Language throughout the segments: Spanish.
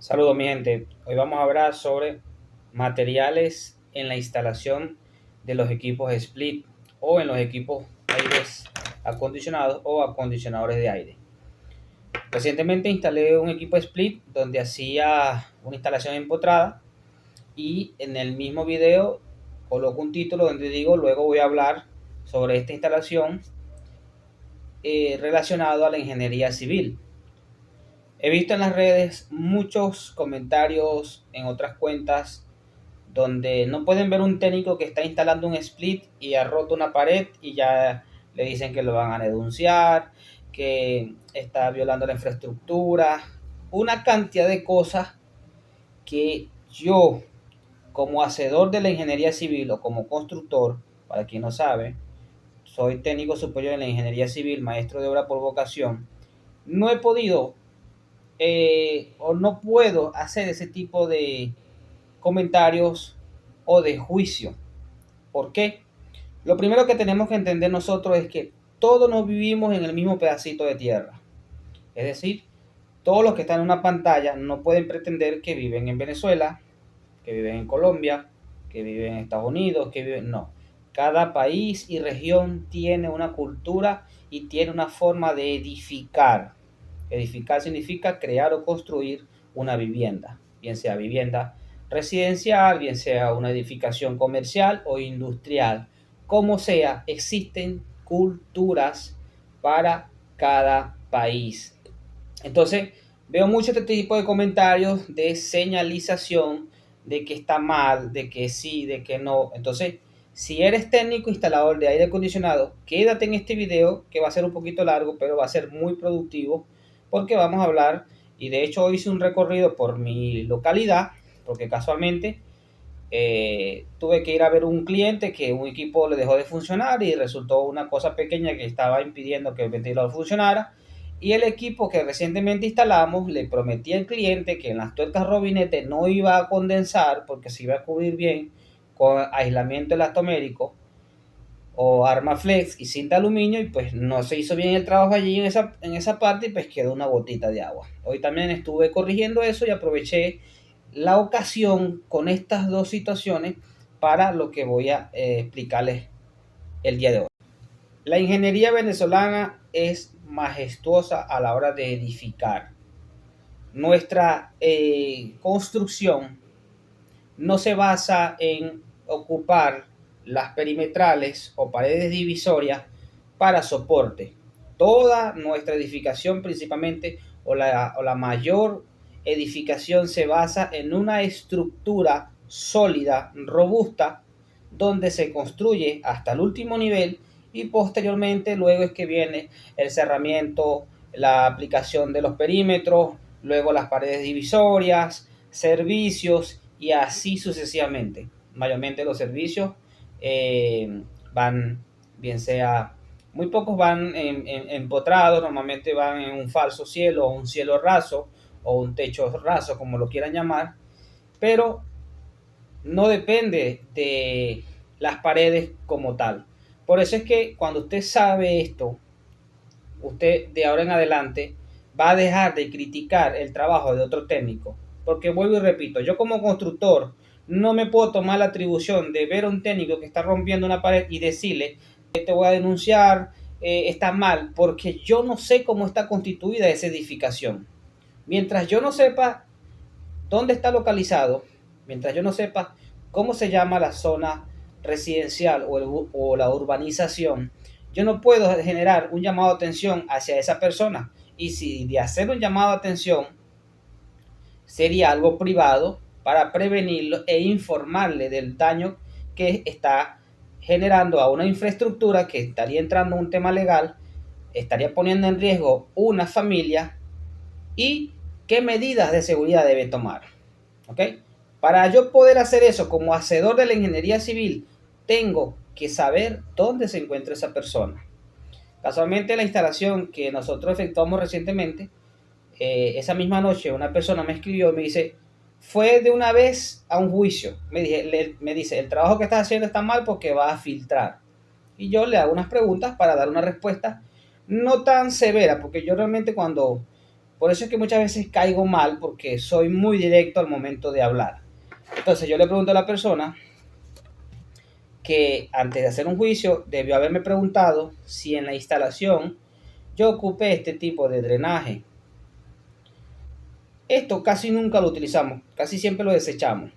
Saludos mi gente, hoy vamos a hablar sobre materiales en la instalación de los equipos split o en los equipos aires acondicionados o acondicionadores de aire. Recientemente instalé un equipo split donde hacía una instalación empotrada y en el mismo video coloco un título donde digo luego voy a hablar sobre esta instalación relacionado a la ingeniería civil. He visto en las redes muchos comentarios en otras cuentas donde no pueden ver un técnico que está instalando un split y ha roto una pared y ya le dicen que lo van a denunciar, que está violando la infraestructura, una cantidad de cosas que yo, como hacedor de la ingeniería civil o como constructor, para quien no sabe, soy técnico superior en la ingeniería civil, maestro de obra por vocación, no he podido o no puedo hacer ese tipo de comentarios o de juicio. ¿Por qué? Lo primero que tenemos que entender nosotros es que todos nos vivimos en el mismo pedacito de tierra. Es decir, todos los que están en una pantalla no pueden pretender que viven en Venezuela, que viven en Colombia, que viven en Estados Unidos, que viven... No. Cada país y región tiene una cultura y tiene una forma de edificar. Edificar significa crear o construir una vivienda, bien sea vivienda residencial, bien sea una edificación comercial o industrial. Como sea, existen culturas para cada país. Entonces, veo mucho este tipo de comentarios de señalización de que está mal, de que sí, de que no. Entonces, si eres técnico instalador de aire acondicionado, quédate en este video que va a ser un poquito largo, pero va a ser muy productivo porque vamos a hablar, y de hecho hice un recorrido por mi localidad, porque casualmente tuve que ir a ver un cliente que un equipo le dejó de funcionar y resultó una cosa pequeña que estaba impidiendo que el ventilador funcionara. Y el equipo que recientemente instalamos le prometía al cliente que en las tuercas robinete no iba a condensar porque se iba a cubrir bien con aislamiento elastomérico o Armaflex y cinta aluminio, y pues no se hizo bien el trabajo allí en esa parte y pues quedó una gotita de agua. Hoy también estuve corrigiendo eso y aproveché la ocasión con estas dos situaciones para lo que voy a explicarles el día de hoy. La ingeniería venezolana es majestuosa a la hora de edificar. Nuestra construcción no se basa en ocupar las perimetrales o paredes divisorias para soporte. Toda nuestra edificación principalmente o la mayor edificación se basa en una estructura sólida, robusta, donde se construye hasta el último nivel y posteriormente luego es que viene el cerramiento, la aplicación de los perímetros, luego las paredes divisorias, servicios y así sucesivamente. Mayormente los servicios van, bien sea, muy pocos van empotrados, normalmente van en un falso cielo o un cielo raso o un techo raso, como lo quieran llamar, pero no depende de las paredes como tal. Por eso es que cuando usted sabe esto, usted de ahora en adelante va a dejar de criticar el trabajo de otro técnico. Porque vuelvo y repito, yo como constructor no me puedo tomar la atribución de ver a un técnico que está rompiendo una pared y decirle que te voy a denunciar, está mal, porque yo no sé cómo está constituida esa edificación. Mientras yo no sepa dónde está localizado, mientras yo no sepa cómo se llama la zona residencial o la urbanización, yo no puedo generar un llamado de atención hacia esa persona. Y si de hacer un llamado de atención sería algo privado para prevenirlo e informarle del daño que está generando a una infraestructura que estaría entrando en un tema legal, estaría poniendo en riesgo una familia y qué medidas de seguridad debe tomar. ¿Ok? Para yo poder hacer eso como hacedor de la ingeniería civil, tengo que saber dónde se encuentra esa persona. Casualmente la instalación que nosotros efectuamos recientemente, esa misma noche una persona me escribió y me dice, fue de una vez a un juicio. Me dice, el trabajo que estás haciendo está mal porque va a filtrar. Y yo le hago unas preguntas para dar una respuesta no tan severa, porque yo realmente cuando Por eso es que muchas veces caigo mal, porque soy muy directo al momento de hablar. Entonces yo le pregunto a la persona que antes de hacer un juicio debió haberme preguntado si en la instalación yo ocupé este tipo de drenaje. Esto casi nunca lo utilizamos, casi siempre lo desechamos.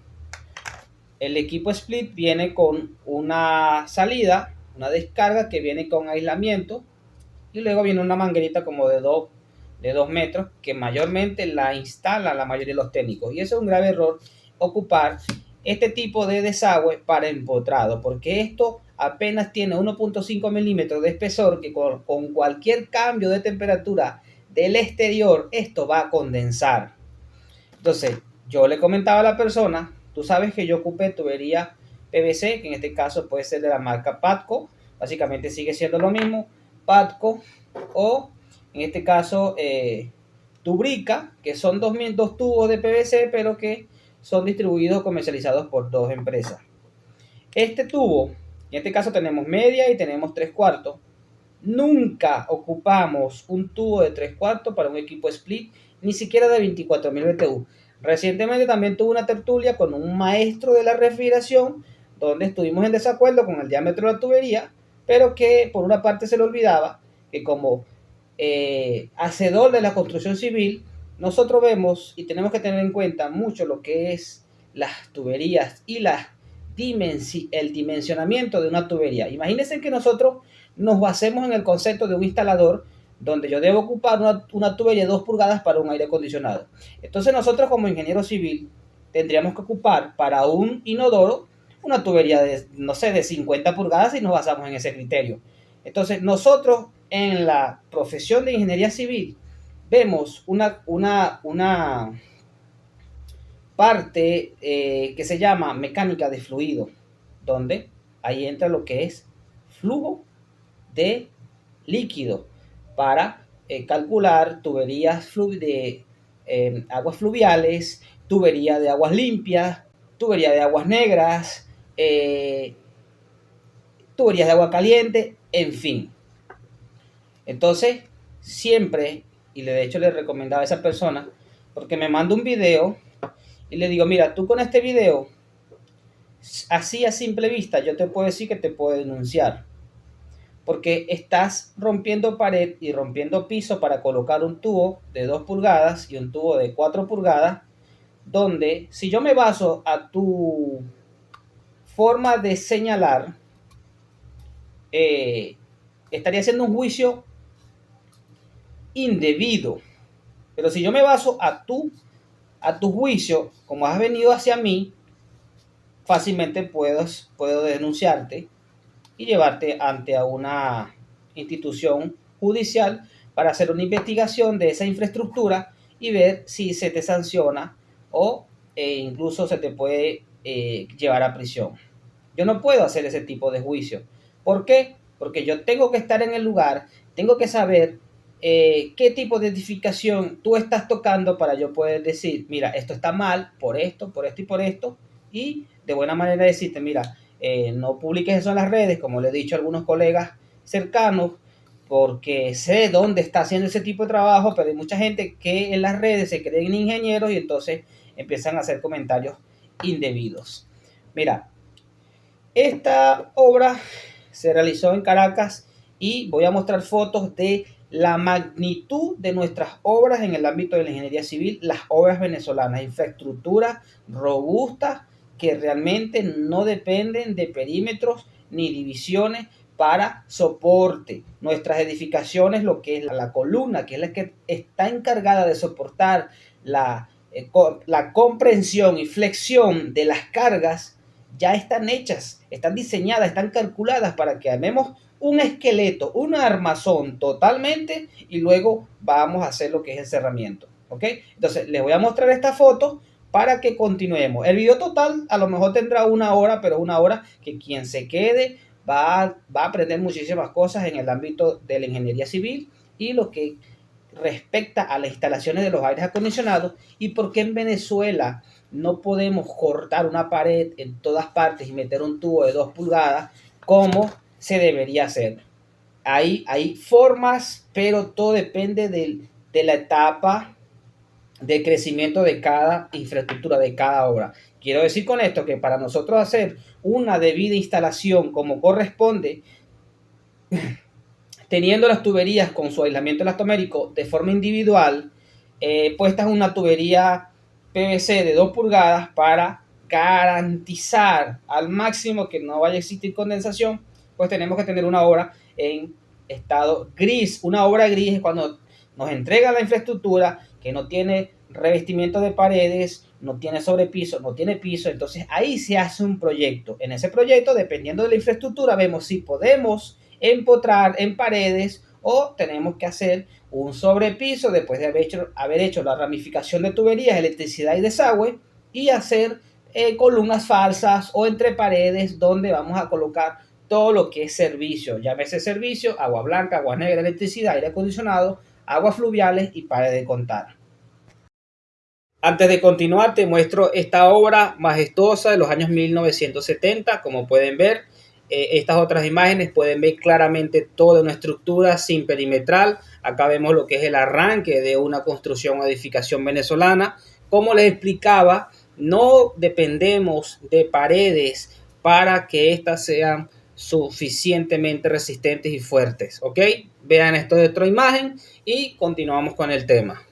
El equipo split viene con una salida, una descarga que viene con aislamiento, y luego viene una manguerita como de 2 metros que mayormente la instalan la mayoría de los técnicos. Y eso es un grave error, ocupar este tipo de desagüe para empotrado, porque esto apenas tiene 1.5 milímetros de espesor, que con cualquier cambio de temperatura del exterior esto va a condensar. Entonces yo le comentaba a la persona, tú sabes que yo ocupé tubería PVC, que en este caso puede ser de la marca Patco, básicamente sigue siendo lo mismo, Patco, o en este caso Tubrica, que son dos tubos de PVC, pero que son distribuidos o comercializados por 2 empresas. Este tubo, en este caso tenemos media y tenemos 3/4. Nunca ocupamos un tubo de 3/4 para un equipo split, ni siquiera de 24.000 BTU. Recientemente también tuve una tertulia con un maestro de la refrigeración, donde estuvimos en desacuerdo con el diámetro de la tubería, pero que por una parte se le olvidaba que como hacedor de la construcción civil, nosotros vemos y tenemos que tener en cuenta mucho lo que es las tuberías y el dimensionamiento de una tubería. Imagínense que nosotros nos basemos en el concepto de un instalador donde yo debo ocupar una tubería de 2 pulgadas para un aire acondicionado. Entonces nosotros como ingeniero civil tendríamos que ocupar para un inodoro una tubería de, no sé, de 50 pulgadas si nos basamos en ese criterio. Entonces nosotros en la profesión de ingeniería civil vemos una parte que se llama mecánica de fluido, donde ahí entra lo que es flujo de líquido para calcular tuberías de aguas fluviales, tubería de aguas limpias, tubería de aguas negras, tuberías de agua caliente, en fin. Entonces, siempre, y de hecho le recomendaba a esa persona, porque me manda un video y le digo, mira, tú con este video, así a simple vista, yo te puedo decir que te puedo denunciar, porque estás rompiendo pared y rompiendo piso para colocar un tubo de 2 pulgadas y un tubo de 4 pulgadas, donde si yo me baso a tu forma de señalar, estaría haciendo un juicio indebido. Pero si yo me baso a tu juicio, como has venido hacia mí, fácilmente puedo denunciarte y llevarte ante a una institución judicial para hacer una investigación de esa infraestructura y ver si se te sanciona o incluso se te puede llevar a prisión. Yo no puedo hacer ese tipo de juicio. ¿Por qué? Porque yo tengo que estar en el lugar, tengo que saber qué tipo de edificación tú estás tocando para yo poder decir, mira, esto está mal por esto, por esto y por esto, y de buena manera decirte, mira, no publiques eso en las redes, como le he dicho a algunos colegas cercanos, porque sé dónde está haciendo ese tipo de trabajo, pero hay mucha gente que en las redes se creen ingenieros y entonces empiezan a hacer comentarios indebidos. Mira, esta obra se realizó en Caracas y voy a mostrar fotos de la magnitud de nuestras obras en el ámbito de la ingeniería civil, las obras venezolanas, infraestructura robusta que realmente no dependen de perímetros ni divisiones para soporte. Nuestras edificaciones, lo que es la columna, que es la que está encargada de soportar la comprensión y flexión de las cargas, ya están hechas, están diseñadas, están calculadas para que armemos un esqueleto, un armazón totalmente y luego vamos a hacer lo que es el cerramiento. ¿Ok? Entonces les voy a mostrar esta foto para que continuemos. El video total a lo mejor tendrá 1 hora, pero 1 hora que quien se quede va a aprender muchísimas cosas en el ámbito de la ingeniería civil y lo que respecta a las instalaciones de los aires acondicionados y por qué en Venezuela no podemos cortar una pared en todas partes y meter un tubo de 2 pulgadas como se debería hacer. Hay formas, pero todo depende de la etapa de crecimiento de cada infraestructura, de cada obra. Quiero decir con esto que para nosotros hacer una debida instalación como corresponde, teniendo las tuberías con su aislamiento elastomérico de forma individual, puestas una tubería PVC de 2 pulgadas para garantizar al máximo que no vaya a existir condensación, pues tenemos que tener una obra en estado gris. Una obra gris es cuando nos entrega la infraestructura que no tiene revestimiento de paredes, no tiene sobrepiso, no tiene piso. Entonces ahí se hace un proyecto. En ese proyecto, dependiendo de la infraestructura, vemos si podemos empotrar en paredes o tenemos que hacer un sobrepiso después de haber hecho la ramificación de tuberías, electricidad y desagüe, y hacer columnas falsas o entre paredes donde vamos a colocar todo lo que es servicio, llámese servicio, agua blanca, agua negra, electricidad, aire acondicionado, aguas fluviales y pared de contar. Antes de continuar, te muestro esta obra majestuosa de los años 1970. Como pueden ver, estas otras imágenes pueden ver claramente toda una estructura sin perimetral. Acá vemos lo que es el arranque de una construcción o edificación venezolana. Como les explicaba, no dependemos de paredes para que éstas sean suficientemente resistentes y fuertes. ¿Ok? Vean esto de otra imagen y continuamos con el tema.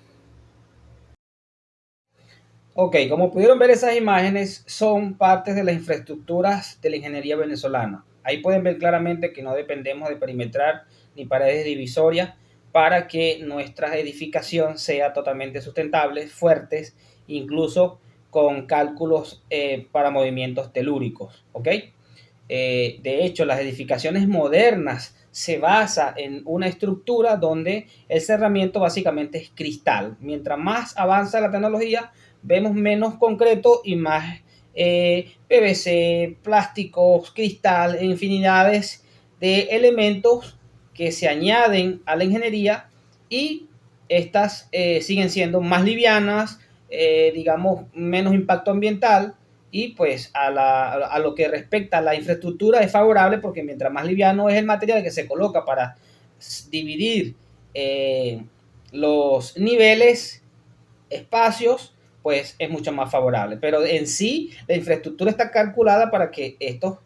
Ok, como pudieron ver, esas imágenes son partes de las infraestructuras de la ingeniería venezolana. Ahí pueden ver claramente que no dependemos de perimetral ni paredes divisorias para que nuestra edificación sea totalmente sustentable, fuertes, incluso con cálculos para movimientos telúricos. ¿Ok? De hecho, las edificaciones modernas se basa en una estructura donde el cerramiento básicamente es cristal. Mientras más avanza la tecnología, vemos menos concreto y más PVC, plásticos, cristal, infinidades de elementos que se añaden a la ingeniería y estas siguen siendo más livianas, digamos, menos impacto ambiental y pues a lo que respecta a la infraestructura es favorable porque mientras más liviano es el material que se coloca para dividir los niveles, espacios, pues es mucho más favorable. Pero en sí, la infraestructura está calculada para que estos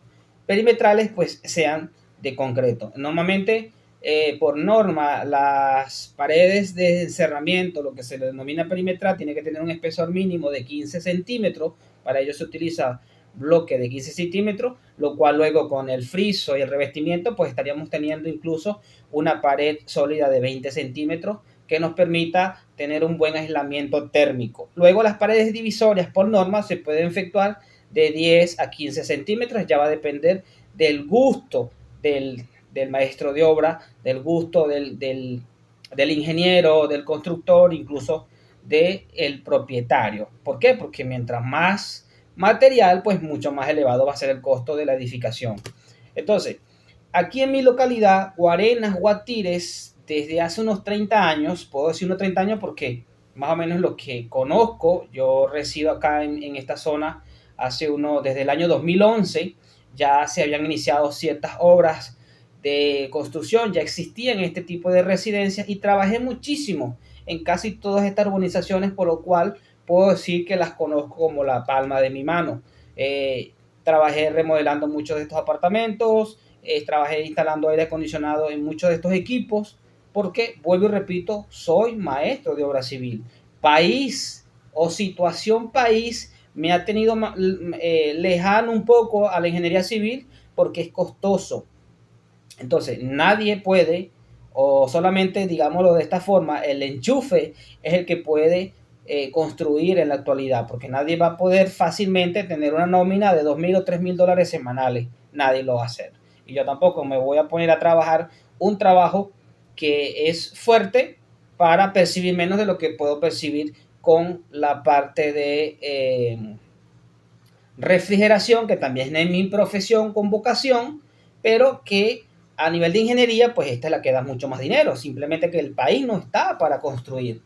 perimetrales pues sean de concreto. Normalmente, por norma, las paredes de encerramiento, lo que se le denomina perimetral, tiene que tener un espesor mínimo de 15 centímetros. Para ello se utiliza bloque de 15 centímetros, lo cual luego con el friso y el revestimiento, pues estaríamos teniendo incluso una pared sólida de 20 centímetros que nos permita tener un buen aislamiento térmico. Luego las paredes divisorias por norma se pueden efectuar de 10 a 15 centímetros, ya va a depender del gusto del maestro de obra, del gusto del ingeniero, del constructor, incluso del propietario. ¿Por qué? Porque mientras más material, pues mucho más elevado va a ser el costo de la edificación. Entonces, aquí en mi localidad, Guarenas, Guatires, desde hace unos 30 años, puedo decir unos 30 años porque más o menos lo que conozco, yo resido acá en esta zona desde el año 2011, ya se habían iniciado ciertas obras de construcción, ya existían este tipo de residencias y trabajé muchísimo en casi todas estas urbanizaciones, por lo cual puedo decir que las conozco como la palma de mi mano. Trabajé remodelando muchos de estos apartamentos, trabajé instalando aire acondicionado en muchos de estos equipos, porque, vuelvo y repito, soy maestro de obra civil. País o situación país me ha tenido lejano un poco a la ingeniería civil porque es costoso. Entonces, nadie puede, o solamente, digámoslo de esta forma, el enchufe es el que puede construir en la actualidad, porque nadie va a poder fácilmente tener una nómina de 2.000 o 3.000 dólares semanales. Nadie lo va a hacer. Y yo tampoco me voy a poner a trabajar un trabajo que es fuerte para percibir menos de lo que puedo percibir con la parte de refrigeración, que también es mi profesión con vocación, pero que a nivel de ingeniería, pues esta es la que da mucho más dinero, simplemente que el país no está para construir.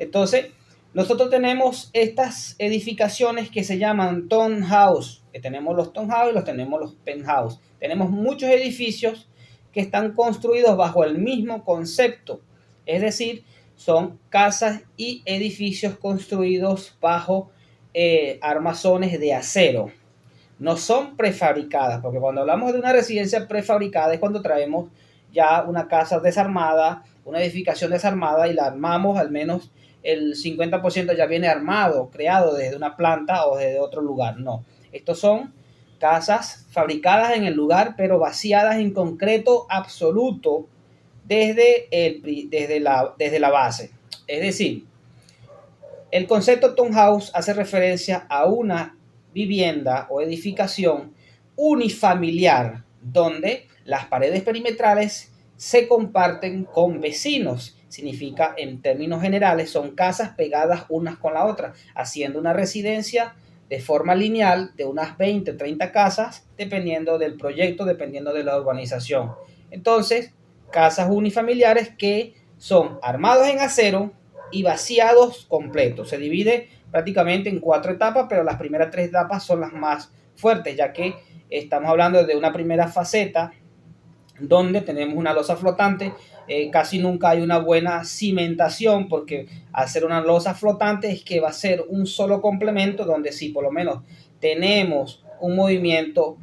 Entonces, nosotros tenemos estas edificaciones que se llaman townhouse, que tenemos los townhouse y los tenemos los penthouse. Tenemos muchos edificios que están construidos bajo el mismo concepto, es decir, son casas y edificios construidos bajo armazones de acero. No son prefabricadas, porque cuando hablamos de una residencia prefabricada es cuando traemos ya una casa desarmada, una edificación desarmada y la armamos, al menos el 50% ya viene armado, creado desde una planta o desde otro lugar. No, estos son casas fabricadas en el lugar, pero vaciadas en concreto absoluto desde la base. Es decir, el concepto townhouse hace referencia a una vivienda o edificación unifamiliar donde las paredes perimetrales se comparten con vecinos. Significa, en términos generales, son casas pegadas unas con la otra, haciendo una residencia de forma lineal de unas 20 o 30 casas, dependiendo del proyecto, dependiendo de la urbanización. Entonces, casas unifamiliares que son armados en acero y vaciados completos. Se divide prácticamente en 4 etapas, pero las primeras 3 etapas son las más fuertes, ya que estamos hablando de una primera faceta donde tenemos una losa flotante. Casi nunca hay una buena cimentación, porque hacer una losa flotante es que va a ser un solo complemento, donde si por lo menos tenemos un movimiento,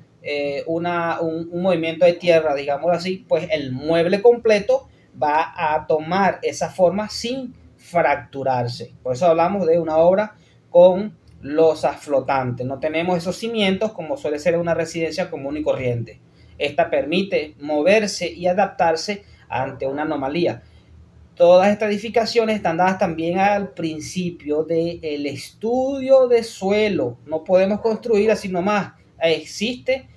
un movimiento de tierra, digamos así, pues el mueble completo va a tomar esa forma sin fracturarse. Por eso hablamos de una obra con losas flotantes. No tenemos esos cimientos como suele ser una residencia común y corriente. Esta permite moverse y adaptarse ante una anomalía. Todas estas edificaciones están dadas también al principio del estudio de suelo. No podemos construir así nomás. Existe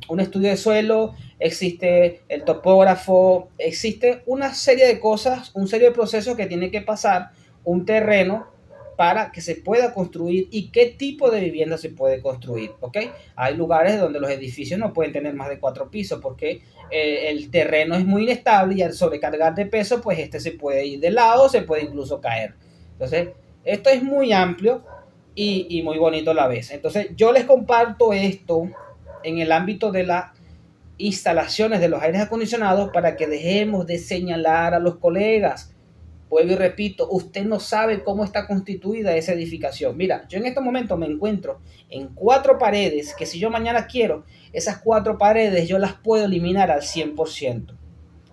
un estudio de suelo, existe el topógrafo, existe una serie de cosas, un serie de procesos que tiene que pasar un terreno para que se pueda construir y qué tipo de vivienda se puede construir, ¿ok? Hay lugares donde los edificios no pueden tener más de 4 pisos porque el terreno es muy inestable y al sobrecargar de peso, pues este se puede ir de lado, se puede incluso caer. Entonces, esto es muy amplio y muy bonito a la vez. Entonces, yo les comparto esto en el ámbito de las instalaciones de los aires acondicionados para que dejemos de señalar a los colegas. Vuelvo y repito, usted no sabe cómo está constituida esa edificación. Mira, yo en este momento me encuentro en 4 paredes que si yo mañana quiero, esas 4 paredes yo las puedo eliminar al 100%,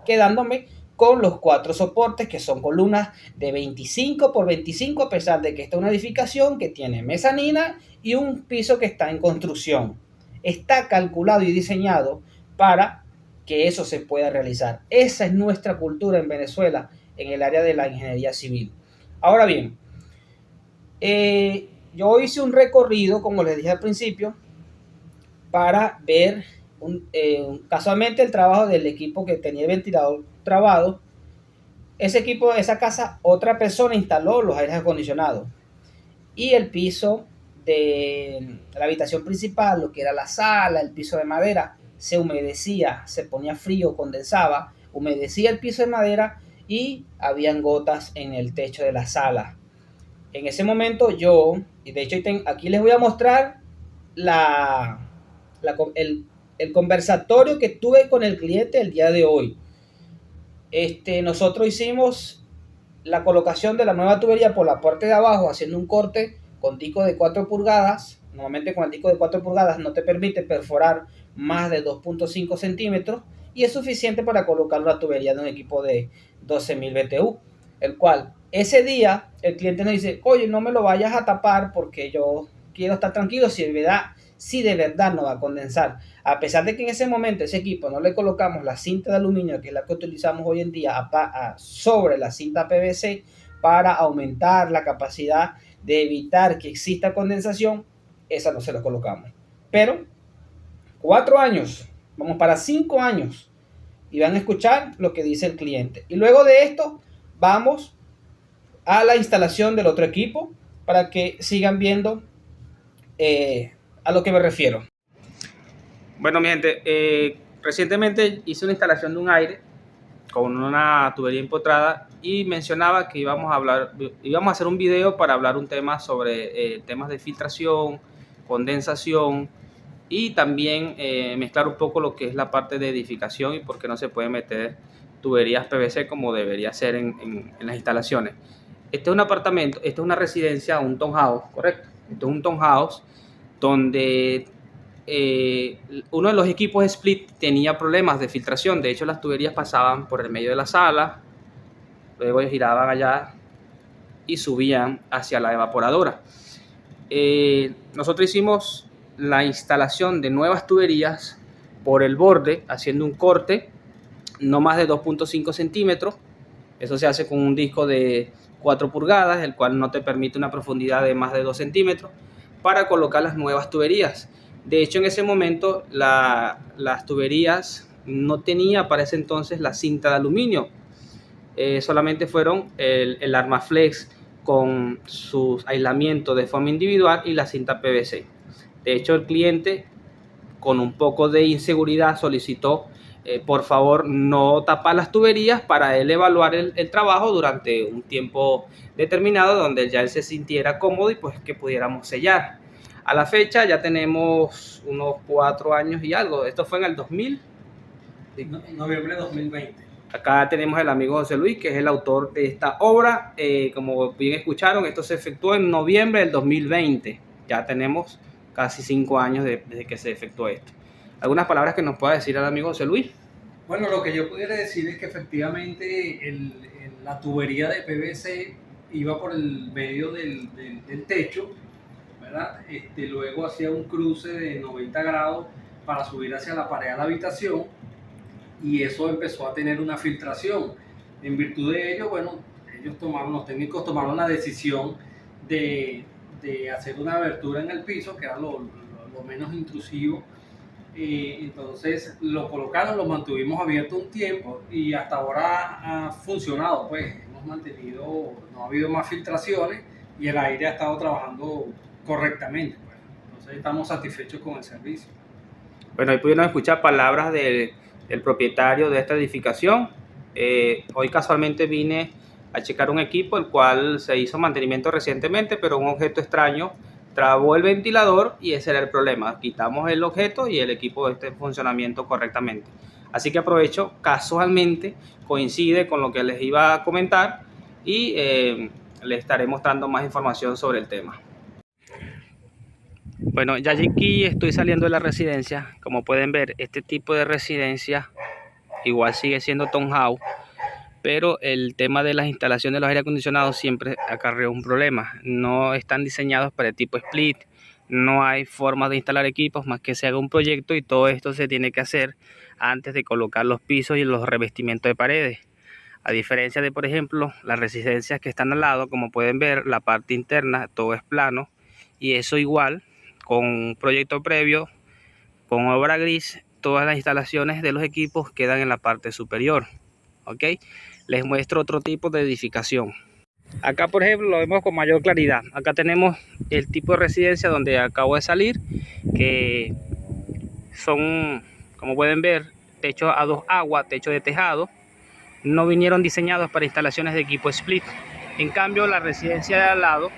quedándome con los 4 soportes que son columnas de 25 por 25, a pesar de que esta es una edificación que tiene mezanina y un piso que está en construcción. Está calculado y diseñado para que eso se pueda realizar. Esa es nuestra cultura en Venezuela en el área de la ingeniería civil. Ahora bien, yo hice un recorrido, como les dije al principio, para ver casualmente el trabajo del equipo que tenía el ventilador trabado. Ese equipo, esa casa, otra persona instaló los aires acondicionados y el piso de la habitación principal, lo que era la sala, el piso de madera, se humedecía, se ponía frío, condensaba, humedecía el piso de madera y habían gotas en el techo de la sala. En ese momento yo, y de hecho aquí les voy a mostrar la, el conversatorio que tuve con el cliente el día de hoy. Nosotros hicimos la colocación de la nueva tubería por la parte de abajo, haciendo un corte con disco de 4 pulgadas. Normalmente con el disco de 4 pulgadas no te permite perforar más de 2.5 centímetros y es suficiente para colocar una tubería de un equipo de 12.000 BTU, el cual ese día el cliente nos dice, oye, no me lo vayas a tapar porque yo quiero estar tranquilo si de verdad no va a condensar. A pesar de que en ese momento ese equipo no le colocamos la cinta de aluminio, que es la que utilizamos hoy en día, sobre la cinta PVC para aumentar la capacidad de evitar que exista condensación, esa no se la colocamos. Pero 4 años, vamos para 5 años, y van a escuchar lo que dice el cliente. Y luego de esto vamos a la instalación del otro equipo para que sigan viendo a lo que me refiero. Bueno, mi gente, recientemente hice una instalación de un aire con una tubería empotrada y mencionaba que íbamos a hacer un video para hablar un tema sobre temas de filtración, condensación y también mezclar un poco lo que es la parte de edificación y por qué no se puede meter tuberías PVC como debería ser en las instalaciones. Este es un apartamento, esta es una residencia, un townhouse, correcto. Esto es un townhouse donde uno de los equipos split tenía problemas de filtración. De hecho, las tuberías pasaban por el medio de la sala, luego giraban allá y subían hacia la evaporadora. Nosotros hicimos la instalación de nuevas tuberías por el borde, haciendo un corte no más de 2.5 centímetros. Eso se hace con un disco de 4 pulgadas, el cual no te permite una profundidad de más de 2 centímetros, para colocar las nuevas tuberías. De hecho, en ese momento las tuberías no tenía para ese entonces la cinta de aluminio. Solamente fueron el Armaflex con su aislamiento de forma individual y la cinta PVC. De hecho, el cliente, con un poco de inseguridad, solicitó por favor no tapar las tuberías para él evaluar el trabajo durante un tiempo determinado, donde ya él se sintiera cómodo y pues que pudiéramos sellar. A la fecha ya tenemos unos 4 años y algo. Esto fue en el 2000. Noviembre de 2020. Acá tenemos el amigo José Luis, que es el autor de esta obra. Como bien escucharon, esto se efectuó en noviembre del 2020. Ya tenemos casi 5 años desde que se efectuó esto. ¿Algunas palabras que nos pueda decir el amigo José Luis? Bueno, lo que yo pudiera decir es que efectivamente la tubería de PVC iba por el medio del techo, ¿verdad? Luego hacía un cruce de 90 grados para subir hacia la pared de la habitación, y eso empezó a tener una filtración. En virtud de ello, bueno, los técnicos tomaron la decisión de hacer una abertura en el piso, que era lo menos intrusivo. Entonces lo colocaron, lo mantuvimos abierto un tiempo y hasta ahora ha funcionado. Pues hemos mantenido, no ha habido más filtraciones y el aire ha estado trabajando correctamente, pues. Entonces estamos satisfechos con el servicio. Bueno, ahí pudieron escuchar palabras del propietario de esta edificación. Hoy casualmente vine a checar un equipo el cual se hizo mantenimiento recientemente, pero un objeto extraño trabó el ventilador y ese era el problema. Quitamos el objeto y el equipo está en funcionamiento correctamente. Así que aprovecho, casualmente coincide con lo que les iba a comentar y les estaré mostrando más información sobre el tema. Bueno, ya aquí estoy saliendo de la residencia. Como pueden ver, este tipo de residencia igual sigue siendo townhouse, pero el tema de las instalaciones de los aire acondicionados siempre acarrea un problema. No están diseñados para el tipo split, no hay forma de instalar equipos más que se haga un proyecto, y todo esto se tiene que hacer antes de colocar los pisos y los revestimientos de paredes. A diferencia de, por ejemplo, las residencias que están al lado, como pueden ver, la parte interna todo es plano, y eso igual, con un proyecto previo, con obra gris, todas las instalaciones de los equipos quedan en la parte superior. ¿Ok? Les muestro otro tipo de edificación. Acá, por ejemplo, lo vemos con mayor claridad. Acá tenemos el tipo de residencia donde acabo de salir, que son, como pueden ver, techo a 2 aguas, techo de tejado. No vinieron diseñados para instalaciones de equipo split. En cambio, la residencia de al lado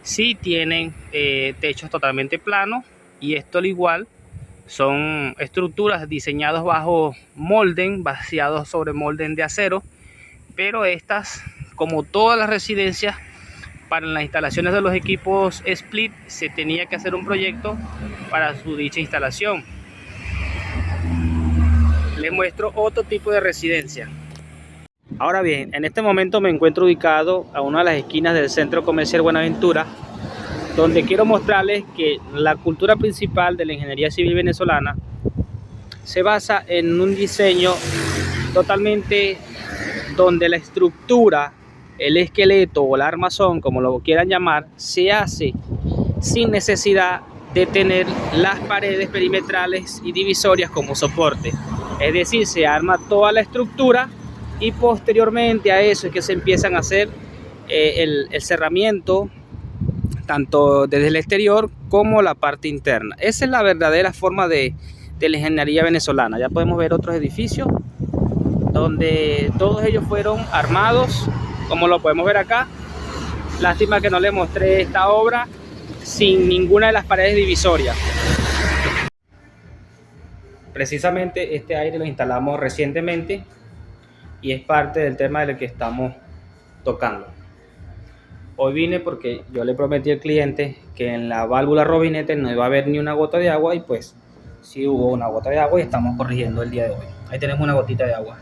sí tienen techos totalmente planos, y esto al igual son estructuras diseñadas bajo molden, vaciados sobre molden de acero, pero estas, como todas las residencias, para las instalaciones de los equipos split se tenía que hacer un proyecto para su dicha instalación. Les muestro otro tipo de residencia. Ahora bien, en este momento me encuentro ubicado a una de las esquinas del Centro Comercial Buenaventura, donde quiero mostrarles que la cultura principal de la ingeniería civil venezolana se basa en un diseño totalmente donde la estructura, el esqueleto o el armazón, como lo quieran llamar, se hace sin necesidad de tener las paredes perimetrales y divisorias como soporte. Es decir, se arma toda la estructura y posteriormente a eso es que se empiezan a hacer el cerramiento, tanto desde el exterior como la parte interna. Esa es la verdadera forma de la ingeniería venezolana. Ya podemos ver otros edificios donde todos ellos fueron armados, como lo podemos ver acá. Lástima que no les mostré esta obra sin ninguna de las paredes divisorias. Precisamente este aire lo instalamos recientemente y es parte del tema del que estamos tocando. Hoy vine porque yo le prometí al cliente que en la válvula Robinete no iba a haber ni una gota de agua, y pues sí hubo una gota de agua y estamos corrigiendo el día de hoy. Ahí tenemos una gotita de agua.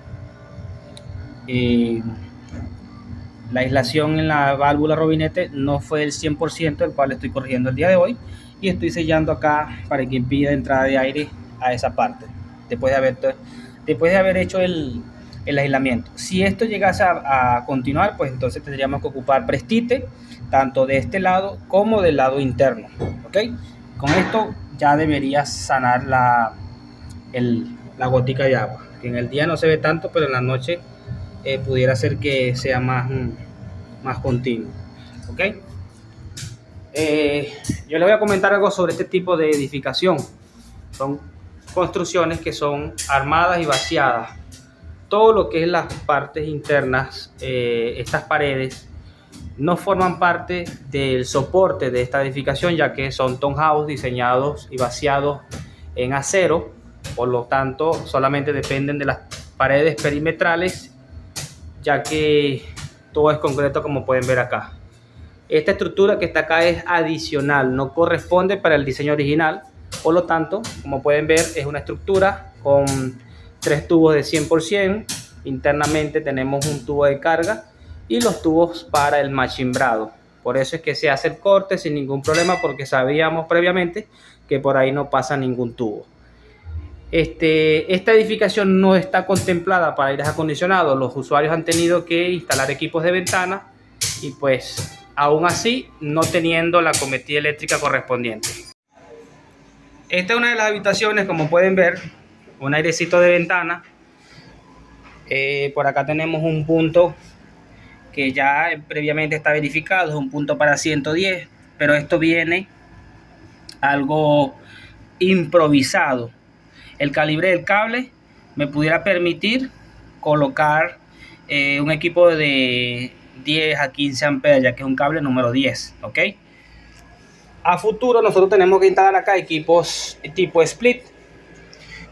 La aislación en la válvula Robinete no fue el 100%, el cual estoy corrigiendo el día de hoy, y estoy sellando acá para que impida entrada de aire a esa parte después de haber hecho el aislamiento. Si esto llegase a continuar, pues entonces tendríamos que ocupar Prestite tanto de este lado como del lado interno, ¿ok? Con esto ya debería sanar la gotica de agua, que en el día no se ve tanto, pero en la noche pudiera ser que sea más continuo, ¿ok? Yo le voy a comentar algo sobre este tipo de edificación. Son construcciones que son armadas y vaciadas. Todo lo que es las partes internas, estas paredes, no forman parte del soporte de esta edificación, ya que son townhouse diseñados y vaciados en acero. Por lo tanto, solamente dependen de las paredes perimetrales, ya que todo es concreto, como pueden ver acá. Esta estructura que está acá es adicional, no corresponde para el diseño original. Por lo tanto, como pueden ver, es una estructura con 3 tubos de 100%. Internamente tenemos un tubo de carga y los tubos para el machimbrado. Por eso es que se hace el corte sin ningún problema, porque sabíamos previamente que por ahí no pasa ningún tubo. Esta edificación no está contemplada para aires acondicionados. Los usuarios han tenido que instalar equipos de ventana y pues aún así no teniendo la cometida eléctrica correspondiente. Esta es una de las habitaciones, como pueden ver, un airecito de ventana. Por acá tenemos un punto que ya previamente está verificado, es un punto para 110, pero esto viene algo improvisado. El calibre del cable me pudiera permitir colocar un equipo de 10 a 15 amperes, ya que es un cable número 10, ¿ok? A futuro nosotros tenemos que instalar acá equipos tipo split.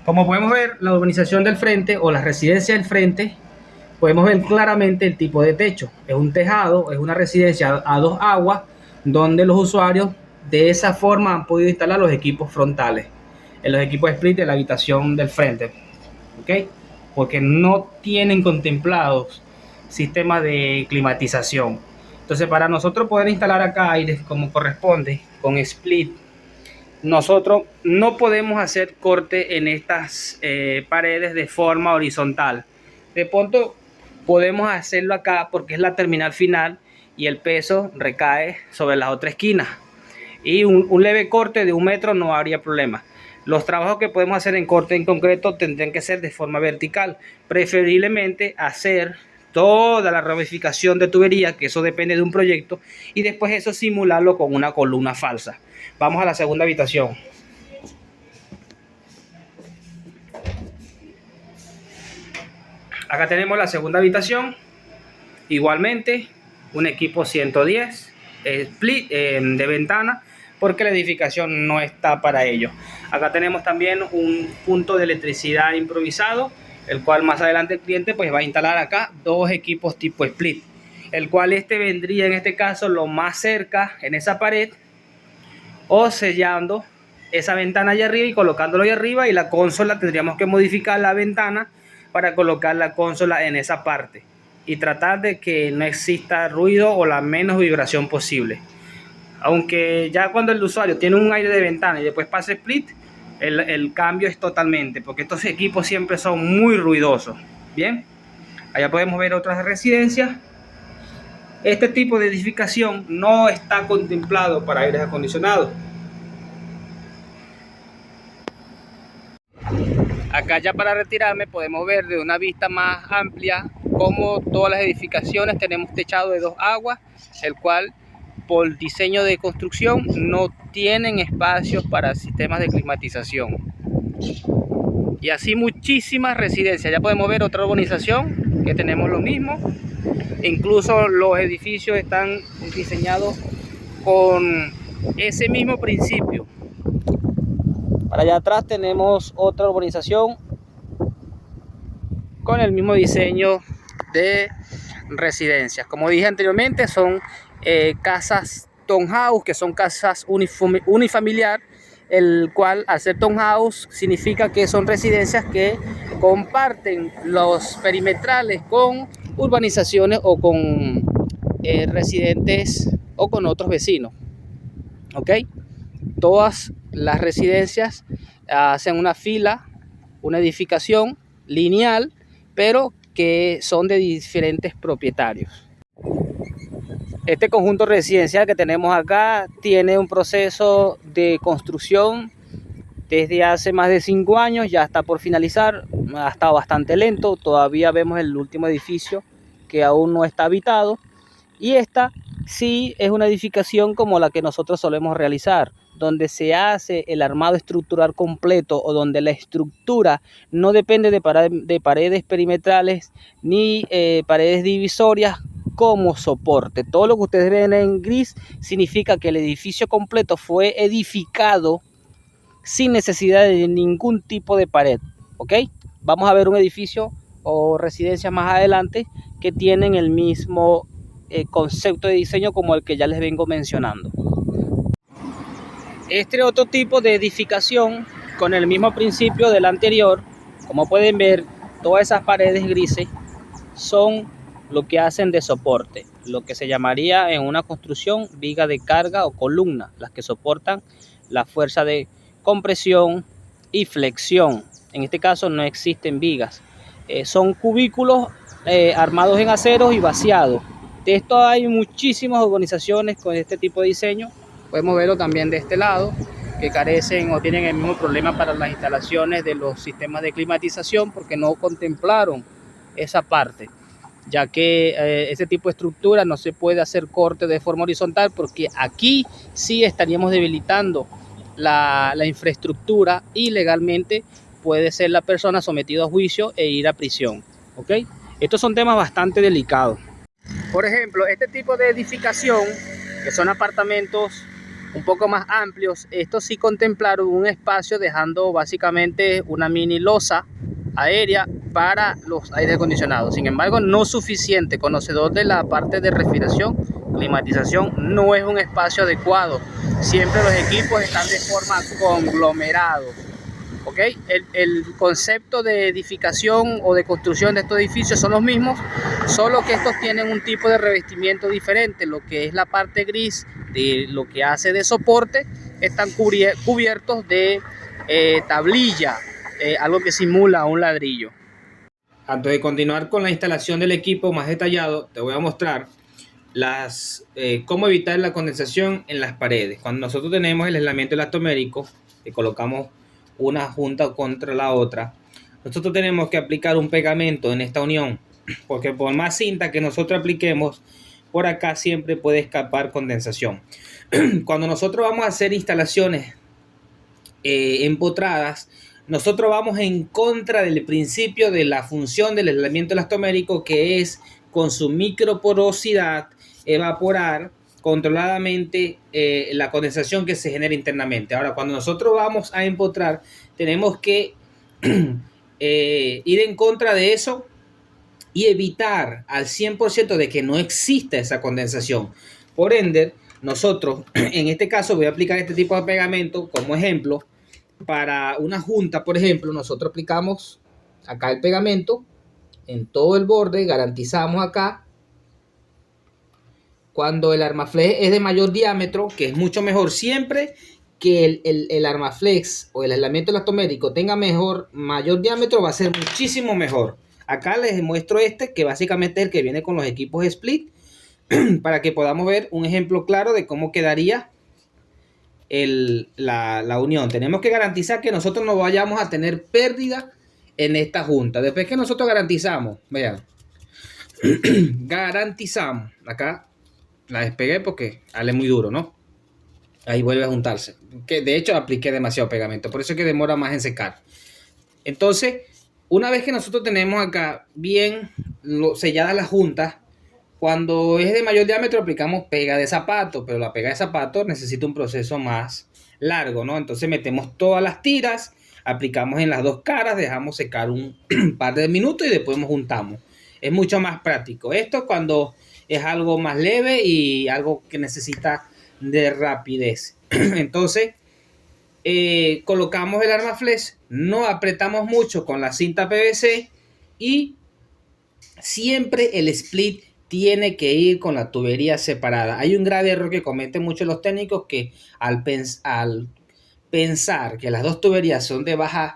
Como podemos ver, la urbanización del frente o la residencia del frente, podemos ver claramente el tipo de techo. Es un tejado, es una residencia a 2 aguas, donde los usuarios de esa forma han podido instalar los equipos frontales, en los equipos split de la habitación del frente, ¿ok? Porque no tienen contemplados sistemas de climatización. Entonces, para nosotros poder instalar acá aires como corresponde con split, nosotros no podemos hacer corte en estas paredes de forma horizontal. De pronto podemos hacerlo acá porque es la terminal final y el peso recae sobre las otras esquinas, y un leve corte de 1 metro no habría problema. Los trabajos que podemos hacer en corte en concreto tendrían que ser de forma vertical, preferiblemente hacer toda la ramificación de tubería, que eso depende de un proyecto, y después eso simularlo con una columna falsa. Vamos a la segunda habitación. Acá tenemos la segunda habitación, igualmente un equipo 110 split de ventana, porque la edificación no está para ello. Acá tenemos también un punto de electricidad improvisado, el cual más adelante el cliente pues va a instalar acá 2 equipos tipo split, el cual vendría en este caso lo más cerca en esa pared, o sellando esa ventana allá arriba y colocándolo allá arriba, y la consola tendríamos que modificar la ventana para colocar la consola en esa parte y tratar de que no exista ruido o la menos vibración posible. Aunque ya cuando el usuario tiene un aire de ventana y después pasa split, el cambio es totalmente, porque estos equipos siempre son muy ruidosos. Bien, allá podemos ver otras residencias. Este tipo de edificación no está contemplado para aires acondicionados. Acá ya para retirarme podemos ver de una vista más amplia como todas las edificaciones tenemos techado de 2 aguas, el cual por diseño de construcción no tienen espacios para sistemas de climatización. Y así muchísimas residencias. Ya podemos ver otra urbanización que tenemos lo mismo. Incluso los edificios están diseñados con ese mismo principio. Para allá atrás tenemos otra urbanización con el mismo diseño de residencias. Como dije anteriormente, son casas townhouse, que son casas unifamiliar, el cual al ser townhouse significa que son residencias que comparten los perimetrales con urbanizaciones o con residentes o con otros vecinos. ¿Ok? Todas las residencias hacen una fila, una edificación lineal, pero que son de diferentes propietarios. Este conjunto residencial que tenemos acá tiene un proceso de construcción desde hace más de 5 años, ya está por finalizar, ha estado bastante lento, todavía vemos el último edificio que aún no está habitado, y esta sí es una edificación como la que nosotros solemos realizar, donde se hace el armado estructural completo o donde la estructura no depende de paredes perimetrales ni paredes divisorias como soporte. Todo lo que ustedes ven en gris significa que el edificio completo fue edificado sin necesidad de ningún tipo de pared. ¿Ok? Vamos a ver un edificio o residencia más adelante que tienen el mismo concepto de diseño como el que ya les vengo mencionando. Este otro tipo de edificación con el mismo principio del anterior, como pueden ver, todas esas paredes grises son lo que hacen de soporte, lo que se llamaría en una construcción viga de carga o columna, las que soportan la fuerza de compresión y flexión. En este caso no existen vigas, son cubículos armados en acero y vaciados. De esto hay muchísimas urbanizaciones con este tipo de diseño. Podemos verlo también de este lado, que carecen o tienen el mismo problema para las instalaciones de los sistemas de climatización porque no contemplaron esa parte, ya que ese tipo de estructura no se puede hacer corte de forma horizontal porque aquí sí estaríamos debilitando la infraestructura y legalmente puede ser la persona sometida a juicio e ir a prisión. ¿Ok? Estos son temas bastante delicados. Por ejemplo, este tipo de edificación, que son apartamentos un poco más amplios, estos sí contemplaron un espacio dejando básicamente una mini losa aérea para los aires acondicionados. Sin embargo, no suficiente. Conocedor de la parte de refrigeración, climatización, no es un espacio adecuado. Siempre los equipos están de forma conglomerado. ¿Ok? El concepto de edificación o de construcción de estos edificios son los mismos, solo que estos tienen un tipo de revestimiento diferente. Lo que es la parte gris de lo que hace de soporte están cubiertos de tablilla, algo que simula un ladrillo. Antes de continuar con la instalación del equipo más detallado, te voy a mostrar cómo evitar la condensación en las paredes. Cuando nosotros tenemos el aislamiento elastomérico, que colocamos una junta contra la otra, nosotros tenemos que aplicar un pegamento en esta unión, porque por más cinta que nosotros apliquemos, por acá siempre puede escapar condensación. Cuando nosotros vamos a hacer instalaciones empotradas, nosotros vamos en contra del principio de la función del aislamiento elastomérico, que es con su microporosidad evaporar controladamente la condensación que se genera internamente. Ahora, cuando nosotros vamos a empotrar, tenemos que ir en contra de eso y evitar al 100% de que no exista esa condensación. Por ende, nosotros, en este caso, voy a aplicar este tipo de pegamento como ejemplo. Para una junta, por ejemplo, nosotros aplicamos acá el pegamento en todo el borde, garantizamos acá. Cuando el armaflex es de mayor diámetro, que es mucho mejor, siempre que el armaflex o el aislamiento elastomérico tenga mayor diámetro, va a ser muchísimo mejor. Acá les muestro que básicamente es el que viene con los equipos split, para que podamos ver un ejemplo claro de cómo quedaría la unión. Tenemos que garantizar que nosotros no vayamos a tener pérdida en esta junta. Después que nosotros garantizamos, vean, garantizamos, acá la despegué porque sale muy duro, ¿no? Ahí vuelve a juntarse, que de hecho apliqué demasiado pegamento, por eso es que demora más en secar. Entonces, una vez que nosotros tenemos acá bien selladas las juntas, Cuando es de mayor diámetro aplicamos pega de zapato, pero la pega de zapato necesita un proceso más largo, ¿no? Entonces metemos todas las tiras, aplicamos en las dos caras, dejamos secar un par de minutos y después nos juntamos. Es mucho más práctico. Esto cuando es algo más leve y algo que necesita de rapidez. Entonces, colocamos el arma flex, no apretamos mucho con la cinta PVC y siempre el split tiene que ir con la tubería separada. Hay un grave error que cometen muchos los técnicos que al pensar que las dos tuberías son de baja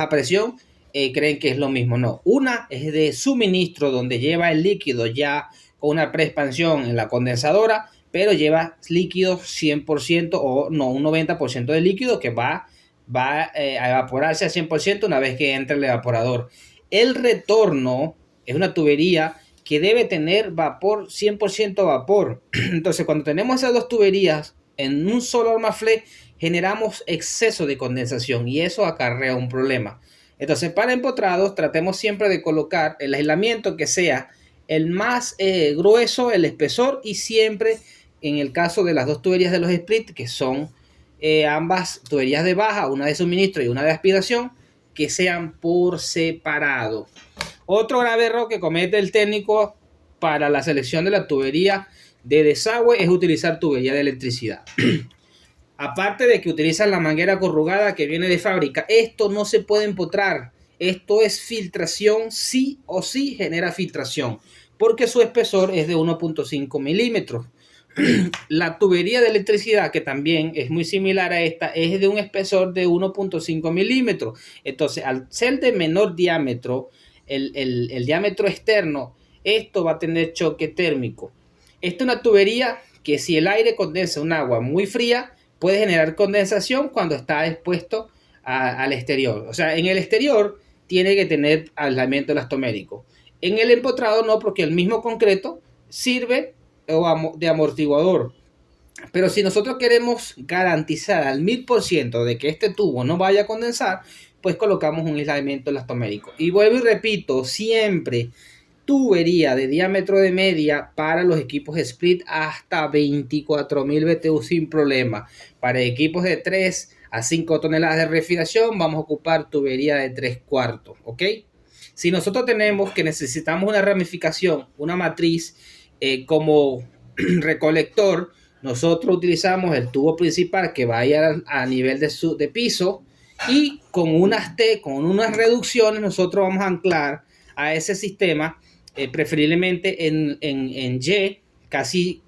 presión, creen que es lo mismo. No, una es de suministro donde lleva el líquido ya con una preexpansión en la condensadora, pero lleva líquido 100% o no, un 90% de líquido que va a evaporarse al 100% una vez que entre el evaporador. El retorno es una tubería que debe tener vapor, 100% vapor. Entonces, cuando tenemos esas dos tuberías en un solo arma flex, generamos exceso de condensación y eso acarrea un problema. Entonces, para empotrados, tratemos siempre de colocar el aislamiento que sea el más grueso, el espesor, y siempre, en el caso de las dos tuberías de los split, que son ambas tuberías de baja, una de suministro y una de aspiración, que sean por separado. Otro grave error que comete el técnico para la selección de la tubería de desagüe es utilizar tubería de electricidad. Aparte de que utilizan la manguera corrugada que viene de fábrica, esto no se puede empotrar. Esto es filtración, sí o sí genera filtración, porque su espesor es de 1.5 milímetros. La tubería de electricidad, que también es muy similar a esta, es de un espesor de 1.5 milímetros. Entonces, al ser de menor diámetro, el diámetro externo, esto va a tener choque térmico. Esta es una tubería que si el aire condensa un agua muy fría, puede generar condensación cuando está expuesto al exterior. O sea, en el exterior tiene que tener aislamiento elastomérico. En el empotrado no, porque el mismo concreto sirve de amortiguador. Pero si nosotros queremos garantizar al 1000% de que este tubo no vaya a condensar, pues colocamos un aislamiento elastomérico. Y vuelvo y repito, siempre tubería de diámetro de media para los equipos split hasta 24.000 BTU sin problema. Para equipos de 3 a 5 toneladas de refrigeración vamos a ocupar tubería de 3/4, ¿ok? Si nosotros tenemos que necesitamos una ramificación, una matriz como recolector, nosotros utilizamos el tubo principal que vaya a nivel de piso y con unas reducciones nosotros vamos a anclar a ese sistema, preferiblemente en Y. Casi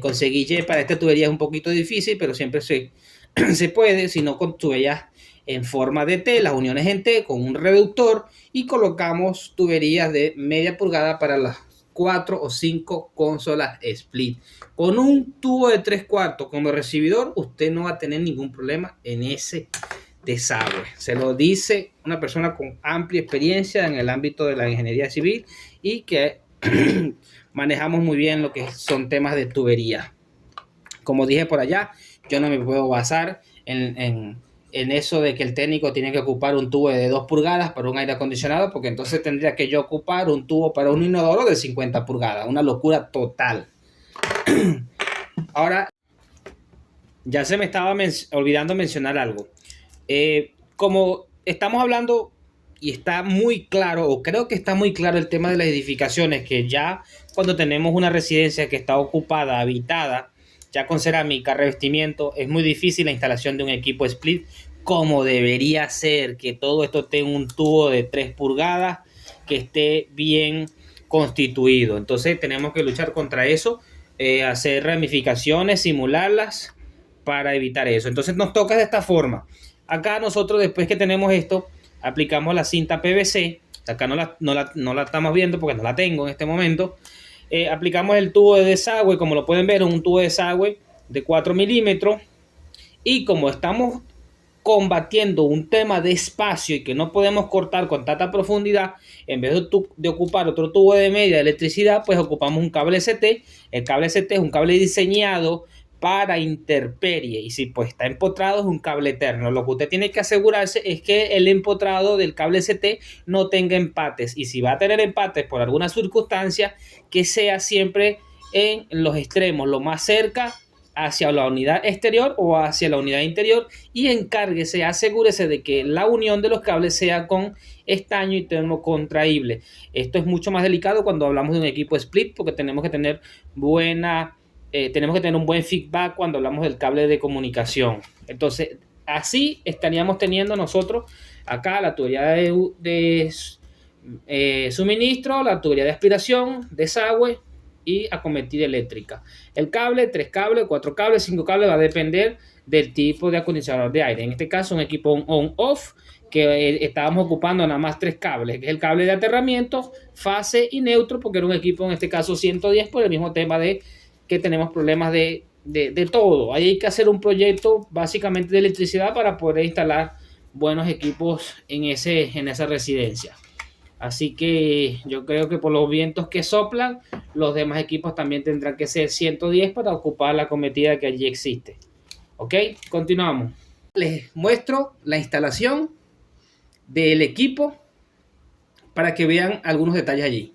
conseguir Y para esta tubería es un poquito difícil, pero siempre se puede, si no con tuberías en forma de T, las uniones en T con un reductor, y colocamos tuberías de media pulgada para las 4 o 5 consolas split. Con un tubo de 3/4 como recibidor, usted no va a tener ningún problema en ese desagüe. Se lo dice una persona con amplia experiencia en el ámbito de la ingeniería civil y que manejamos muy bien lo que son temas de tubería. Como dije por allá, yo no me puedo basar en eso de que el técnico tiene que ocupar un tubo de 2 pulgadas para un aire acondicionado, porque entonces tendría que yo ocupar un tubo para un inodoro de 50 pulgadas. Una locura total. Ahora, ya se me estaba olvidando mencionar algo. Como estamos hablando y está muy claro, o creo que está muy claro el tema de las edificaciones, que ya cuando tenemos una residencia que está ocupada, habitada, ya con cerámica, revestimiento, es muy difícil la instalación de un equipo split como debería ser, que todo esto tenga un tubo de 3 pulgadas, que esté bien constituido. Entonces tenemos que luchar contra eso, hacer ramificaciones, simularlas para evitar eso. Entonces nos toca de esta forma. Acá nosotros, después que tenemos esto, aplicamos la cinta PVC. Acá no la estamos viendo porque no la tengo en este momento. Aplicamos el tubo de desagüe, como lo pueden ver, un tubo de desagüe de 4 milímetros. Y como estamos combatiendo un tema de espacio y que no podemos cortar con tanta profundidad, en vez de ocupar otro tubo de media de electricidad, pues ocupamos un cable ST. El cable ST es un cable diseñado para intemperie, y si pues está empotrado es un cable eterno. Lo que usted tiene que asegurarse es que el empotrado del cable ST no tenga empates, y si va a tener empates por alguna circunstancia, que sea siempre en los extremos, lo más cerca hacia la unidad exterior o hacia la unidad interior, y encárguese, asegúrese de que la unión de los cables sea con estaño y termocontraíble. Esto es mucho más delicado cuando hablamos de un equipo split, porque tenemos que tener un buen feedback cuando hablamos del cable de comunicación. Entonces, así estaríamos teniendo nosotros acá la tubería de suministro, la tubería de aspiración, desagüe y acometida eléctrica. El cable, 3 cables, 4 cables, 5 cables, va a depender del tipo de acondicionador de aire. En este caso, un equipo on-off, que estábamos ocupando nada más 3 cables, que es el cable de aterramiento, fase y neutro, porque era un equipo en este caso 110, por el mismo tema de que tenemos problemas de todo. Ahí hay que hacer un proyecto básicamente de electricidad para poder instalar buenos equipos en esa residencia. Así que yo creo que por los vientos que soplan, los demás equipos también tendrán que ser 110 para ocupar la cometida que allí existe. Ok, continuamos. Les muestro la instalación del equipo para que vean algunos detalles allí.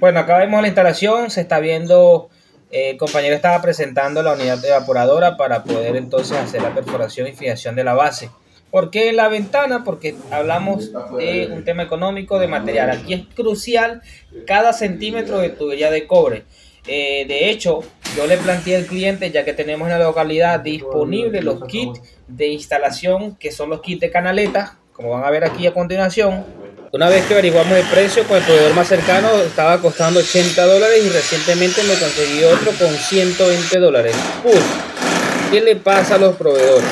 Bueno, acá vemos la instalación, se está viendo, el compañero estaba presentando la unidad evaporadora para poder entonces hacer la perforación y fijación de la base. ¿Por qué la ventana? Porque hablamos de un tema económico de material. Aquí es crucial cada centímetro de tubería de cobre. De hecho, yo le planteé al cliente, ya que tenemos en la localidad disponible los kits de instalación, que son los kits de canaletas, como van a ver aquí a continuación. Una vez que averiguamos el precio con el proveedor más cercano, estaba costando $80 y recientemente me conseguí otro con $120. ¿Qué le pasa a los proveedores?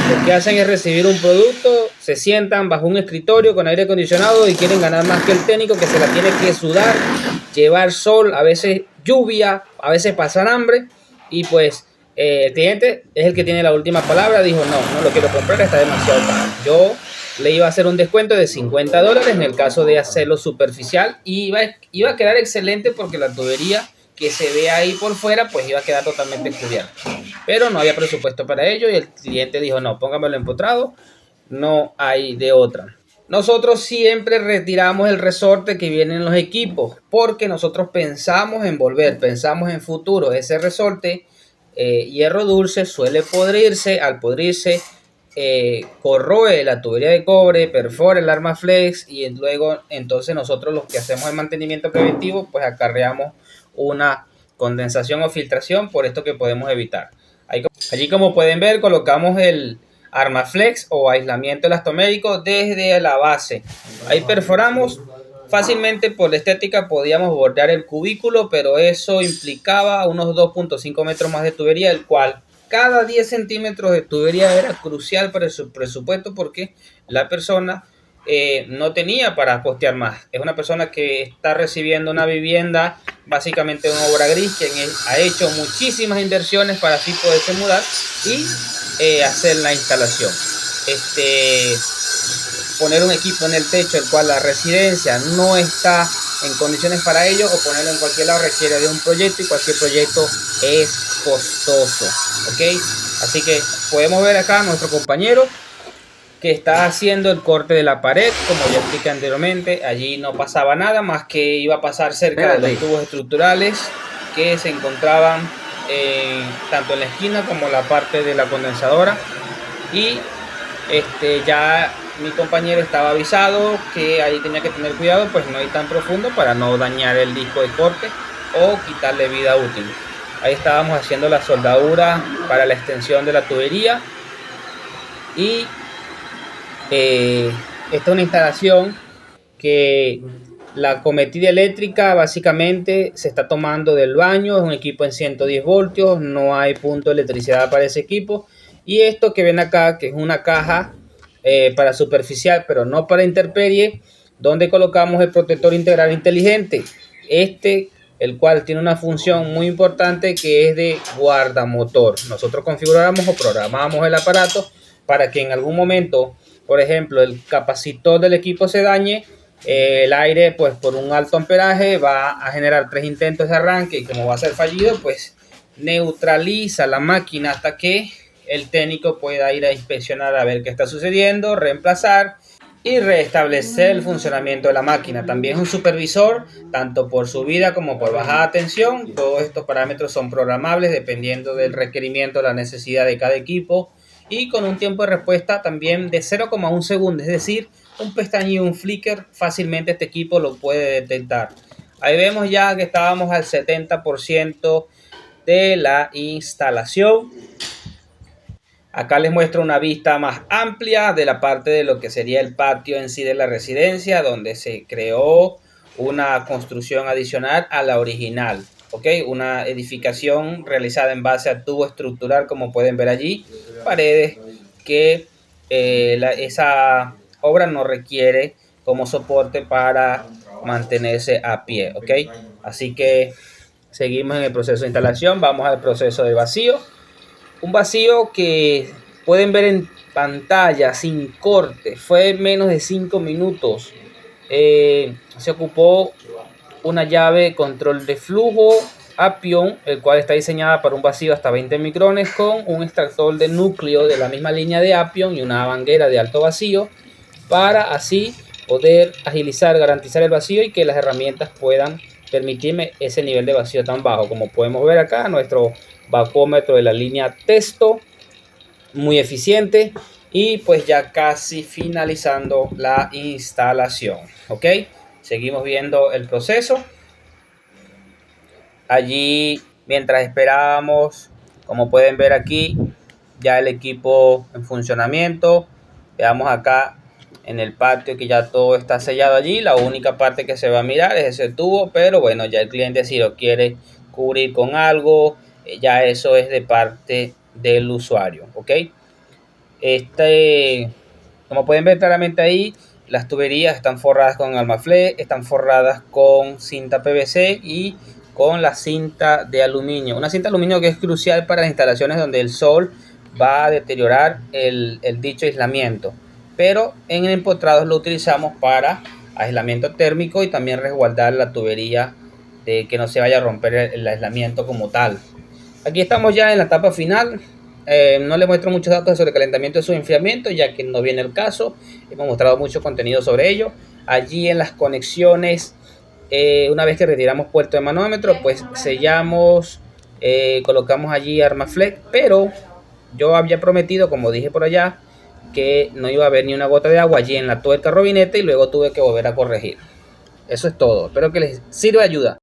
Lo que hacen es recibir un producto, se sientan bajo un escritorio con aire acondicionado y quieren ganar más que el técnico, que se la tiene que sudar, llevar sol, a veces lluvia, a veces pasar hambre, y pues el cliente es el que tiene la última palabra. Dijo no lo quiero comprar, está demasiado caro. Yo le iba a hacer un descuento de $50 en el caso de hacerlo superficial, y iba a quedar excelente porque la tubería que se ve ahí por fuera pues iba a quedar totalmente cubierta, pero no había presupuesto para ello y el cliente dijo no, póngamelo empotrado, no hay de otra. Nosotros siempre retiramos el resorte que viene en los equipos porque nosotros pensamos en volver, pensamos en futuro. Ese resorte hierro dulce suele podrirse, al podrirse corroe la tubería de cobre, perfora el Armaflex, y luego entonces nosotros los que hacemos el mantenimiento preventivo pues acarreamos una condensación o filtración, por esto que podemos evitar. Allí, como pueden ver, colocamos el Armaflex o aislamiento elastomérico desde la base. Ahí perforamos. Fácilmente por la estética podíamos bordear el cubículo, pero eso implicaba unos 2.5 metros más de tubería, el cual cada 10 centímetros de tubería era crucial para su presupuesto, porque la persona no tenía para costear más. Es una persona que está recibiendo una vivienda básicamente en obra gris, que ha hecho muchísimas inversiones para así poderse mudar y hacer la instalación. Poner un equipo en el techo, el cual la residencia no está en condiciones para ello, o ponerlo en cualquier lado, requiere de un proyecto, y cualquier proyecto es costoso. ¿Ok? Así que podemos ver acá a nuestro compañero que está haciendo el corte de la pared, como ya expliqué anteriormente. Allí no pasaba nada más que iba a pasar cerca de los tubos estructurales que se encontraban tanto en la esquina como en la parte de la condensadora, y ya mi compañero estaba avisado que ahí tenía que tener cuidado, pues no ir tan profundo para no dañar el disco de corte o quitarle vida útil. Ahí estábamos haciendo la soldadura para la extensión de la tubería, y esta es una instalación que la acometida eléctrica básicamente se está tomando del baño. Es un equipo en 110 voltios, no hay punto de electricidad para ese equipo. Y esto que ven acá, que es una caja para superficial, pero no para intemperie, donde colocamos el protector integral inteligente, el cual tiene una función muy importante, que es de guardamotor. Nosotros configuramos o programamos el aparato para que en algún momento, por ejemplo, el capacitor del equipo se dañe, el aire, pues por un alto amperaje, va a generar 3 intentos de arranque, y como va a ser fallido, pues neutraliza la máquina hasta que el técnico pueda ir a inspeccionar a ver qué está sucediendo, reemplazar y restablecer el funcionamiento de la máquina. También es un supervisor, tanto por subida como por bajada de tensión. Todos estos parámetros son programables dependiendo del requerimiento, la necesidad de cada equipo, y con un tiempo de respuesta también de 0,1 segundo, es decir, un pestañeo, un flicker, fácilmente este equipo lo puede detectar. Ahí vemos ya que estábamos al 70% de la instalación. Acá les muestro una vista más amplia de la parte de lo que sería el patio en sí de la residencia, donde se creó una construcción adicional a la original. ¿Ok? Una edificación realizada en base a tubo estructural, como pueden ver allí, paredes que esa obra no requiere como soporte para mantenerse a pie. ¿Ok? Así que seguimos en el proceso de instalación, vamos al proceso de vacío. Un vacío que pueden ver en pantalla sin corte, fue menos de 5 minutos. Se ocupó una llave control de flujo Appion, el cual está diseñada para un vacío hasta 20 micrones, con un extractor de núcleo de la misma línea de Appion y una manguera de alto vacío, para así poder agilizar, garantizar el vacío y que las herramientas puedan permitirme ese nivel de vacío tan bajo. Como podemos ver acá, nuestro vacúometro de la línea Testo, muy eficiente, y pues ya casi finalizando la instalación. Ok, seguimos viendo el proceso. Allí, mientras esperábamos, como pueden ver aquí, ya el equipo en funcionamiento. Veamos acá en el patio que ya todo está sellado allí. La única parte que se va a mirar es ese tubo, pero bueno, ya el cliente, si lo quiere cubrir con algo, ya eso es de parte del usuario. Ok, como pueden ver claramente ahí, las tuberías están forradas con Armaflex, están forradas con cinta PVC y con la cinta de aluminio. Una cinta de aluminio que es crucial para las instalaciones donde el sol va a deteriorar el dicho aislamiento. Pero en empotrados lo utilizamos para aislamiento térmico y también resguardar la tubería de que no se vaya a romper el aislamiento como tal. Aquí estamos ya en la etapa final. No les muestro muchos datos sobre calentamiento y su enfriamiento, ya que no viene el caso. Hemos mostrado mucho contenido sobre ello. Allí en las conexiones, una vez que retiramos puerto de manómetro, pues sellamos, colocamos allí Armaflex, pero yo había prometido, como dije por allá, que no iba a haber ni una gota de agua allí en la tuerca robinete, y luego tuve que volver a corregir. Eso es todo. Espero que les sirva de ayuda.